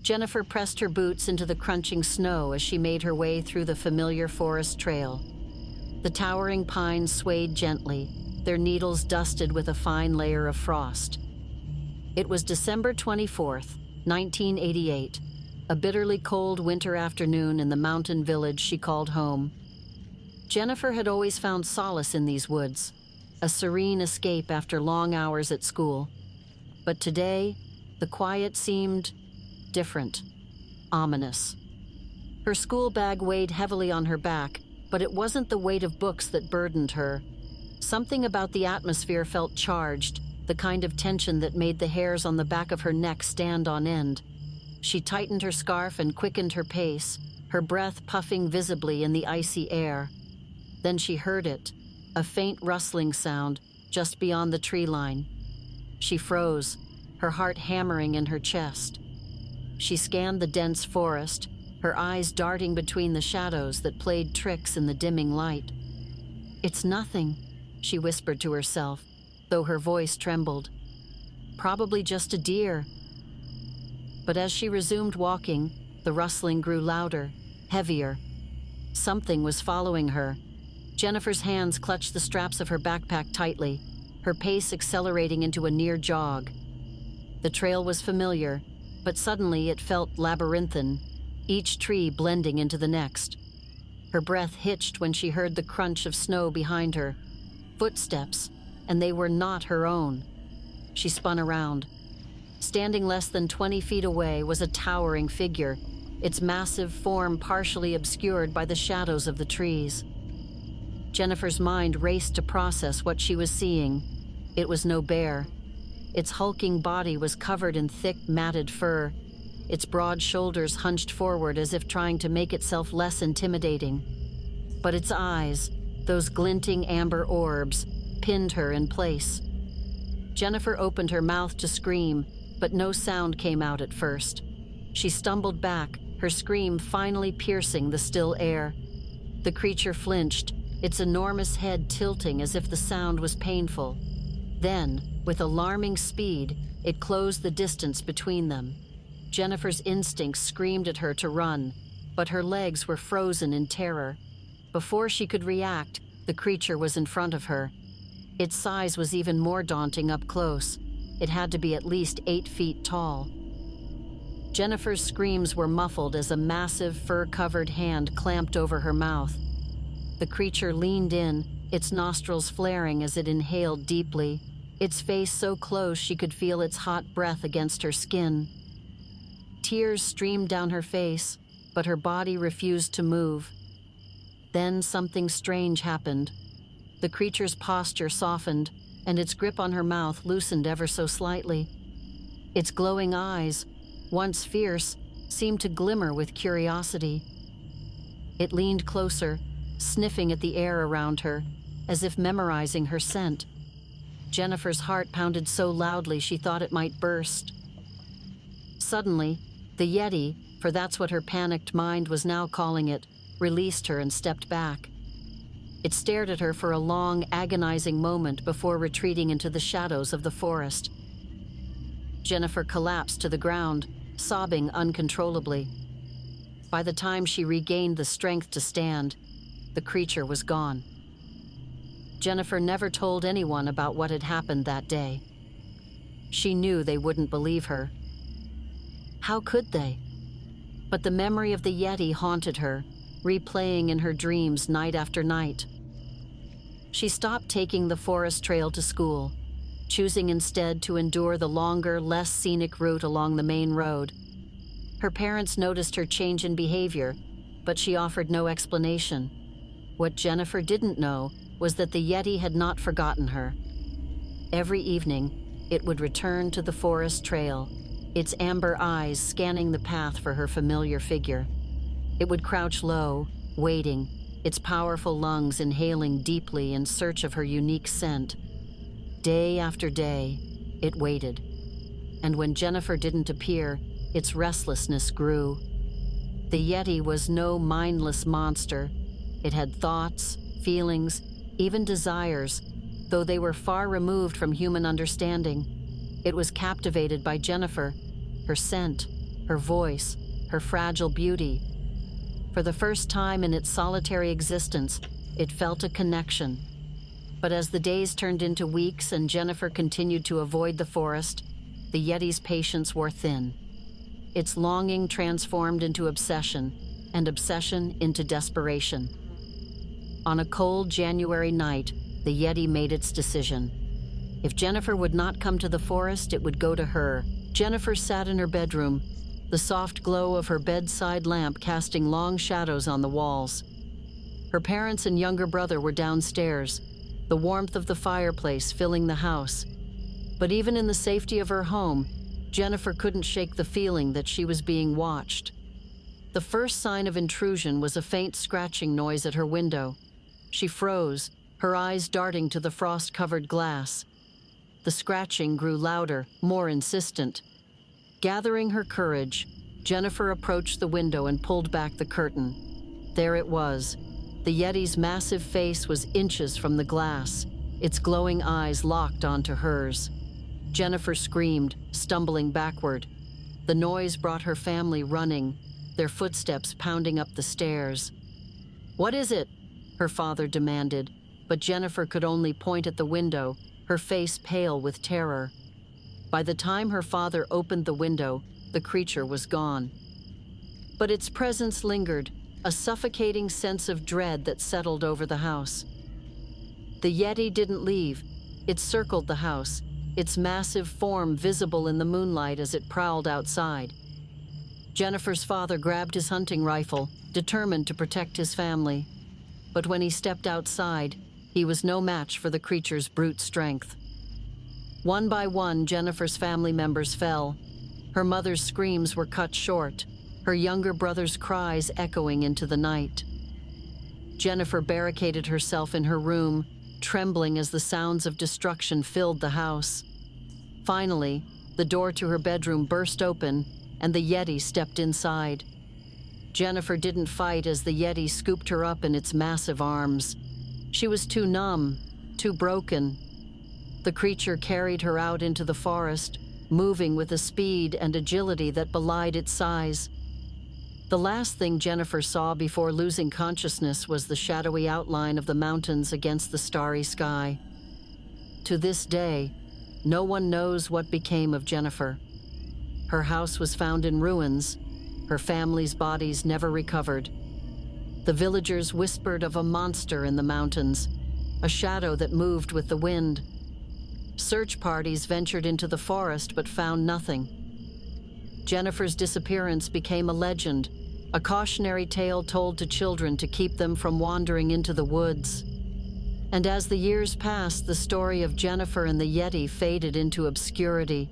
Jennifer pressed her boots into the crunching snow as she made her way through the familiar forest trail. The towering pines swayed gently, their needles dusted with a fine layer of frost. It was December 24th, 1988, a bitterly cold winter afternoon in the mountain village she called home. Jennifer had always found solace in these woods, a serene escape after long hours at school. But today, the quiet seemed different, ominous. Her school bag weighed heavily on her back, but it wasn't the weight of books that burdened her. Something about the atmosphere felt charged, the kind of tension that made the hairs on the back of her neck stand on end. She tightened her scarf and quickened her pace, her breath puffing visibly in the icy air. Then she heard it, a faint rustling sound just beyond the tree line. She froze, her heart hammering in her chest. She scanned the dense forest, her eyes darting between the shadows that played tricks in the dimming light. "It's nothing," she whispered to herself, though her voice trembled. "Probably just a deer." But as she resumed walking, the rustling grew louder, heavier. Something was following her. Jennifer's hands clutched the straps of her backpack tightly, her pace accelerating into a near jog. The trail was familiar, but suddenly it felt labyrinthine, each tree blending into the next. Her breath hitched when she heard the crunch of snow behind her. Footsteps, and they were not her own. She spun around. Standing less than 20 feet away was a towering figure, its massive form partially obscured by the shadows of the trees. Jennifer's mind raced to process what she was seeing. It was no bear. Its hulking body was covered in thick, matted fur, its broad shoulders hunched forward as if trying to make itself less intimidating. But its eyes, those glinting amber orbs, pinned her in place. Jennifer opened her mouth to scream, but no sound came out at first. She stumbled back, her scream finally piercing the still air. The creature flinched, its enormous head tilting as if the sound was painful. Then, with alarming speed, it closed the distance between them. Jennifer's instincts screamed at her to run, but her legs were frozen in terror. Before she could react, the creature was in front of her. Its size was even more daunting up close. It had to be at least 8 feet tall. Jennifer's screams were muffled as a massive, fur-covered hand clamped over her mouth. The creature leaned in, its nostrils flaring as it inhaled deeply, its face so close she could feel its hot breath against her skin. Tears streamed down her face, but her body refused to move. Then something strange happened. The creature's posture softened, and its grip on her mouth loosened ever so slightly. Its glowing eyes, once fierce, seemed to glimmer with curiosity. It leaned closer, sniffing at the air around her, as if memorizing her scent. Jennifer's heart pounded so loudly she thought it might burst. Suddenly, the Yeti, for that's what her panicked mind was now calling it, released her and stepped back. It stared at her for a long, agonizing moment before retreating into the shadows of the forest. Jennifer collapsed to the ground, sobbing uncontrollably. By the time she regained the strength to stand, the creature was gone. Jennifer never told anyone about what had happened that day. She knew they wouldn't believe her. How could they? But the memory of the Yeti haunted her, replaying in her dreams night after night. She stopped taking the forest trail to school, choosing instead to endure the longer, less scenic route along the main road. Her parents noticed her change in behavior, but she offered no explanation. What Jennifer didn't know was that the Yeti had not forgotten her. Every evening, it would return to the forest trail, its amber eyes scanning the path for her familiar figure. It would crouch low, waiting, its powerful lungs inhaling deeply in search of her unique scent. Day after day, it waited. And when Jennifer didn't appear, its restlessness grew. The Yeti was no mindless monster. It had thoughts, feelings, even desires, though they were far removed from human understanding. It was captivated by Jennifer, her scent, her voice, her fragile beauty. For the first time in its solitary existence, it felt a connection. But as the days turned into weeks and Jennifer continued to avoid the forest, the Yeti's patience wore thin. Its longing transformed into obsession, and obsession into desperation. On a cold January night, the Yeti made its decision. If Jennifer would not come to the forest, it would go to her. Jennifer sat in her bedroom, the soft glow of her bedside lamp casting long shadows on the walls. Her parents and younger brother were downstairs, the warmth of the fireplace filling the house. But even in the safety of her home, Jennifer couldn't shake the feeling that she was being watched. The first sign of intrusion was a faint scratching noise at her window. She froze, her eyes darting to the frost-covered glass. The scratching grew louder, more insistent. Gathering her courage, Jennifer approached the window and pulled back the curtain. There it was. The Yeti's massive face was inches from the glass, its glowing eyes locked onto hers. Jennifer screamed, stumbling backward. The noise brought her family running, their footsteps pounding up the stairs. "What is it?" her father demanded, but Jennifer could only point at the window, her face pale with terror. By the time her father opened the window, the creature was gone. But its presence lingered, a suffocating sense of dread that settled over the house. The Yeti didn't leave. It circled the house, its massive form visible in the moonlight as it prowled outside. Jennifer's father grabbed his hunting rifle, determined to protect his family. But when he stepped outside, he was no match for the creature's brute strength. One by one, Jennifer's family members fell. Her mother's screams were cut short, her younger brother's cries echoing into the night. Jennifer barricaded herself in her room, trembling as the sounds of destruction filled the house. Finally, the door to her bedroom burst open, and the Yeti stepped inside. Jennifer didn't fight as the Yeti scooped her up in its massive arms. She was too numb, too broken. The creature carried her out into the forest, moving with a speed and agility that belied its size. The last thing Jennifer saw before losing consciousness was the shadowy outline of the mountains against the starry sky. To this day, no one knows what became of Jennifer. Her house was found in ruins, her family's bodies never recovered. The villagers whispered of a monster in the mountains, a shadow that moved with the wind. Search parties ventured into the forest but found nothing. Jennifer's disappearance became a legend, a cautionary tale told to children to keep them from wandering into the woods. And as the years passed, the story of Jennifer and the Yeti faded into obscurity.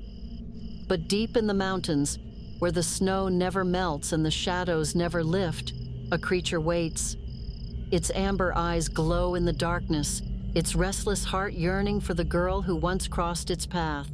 But deep in the mountains, where the snow never melts and the shadows never lift, a creature waits. Its amber eyes glow in the darkness, its restless heart yearning for the girl who once crossed its path.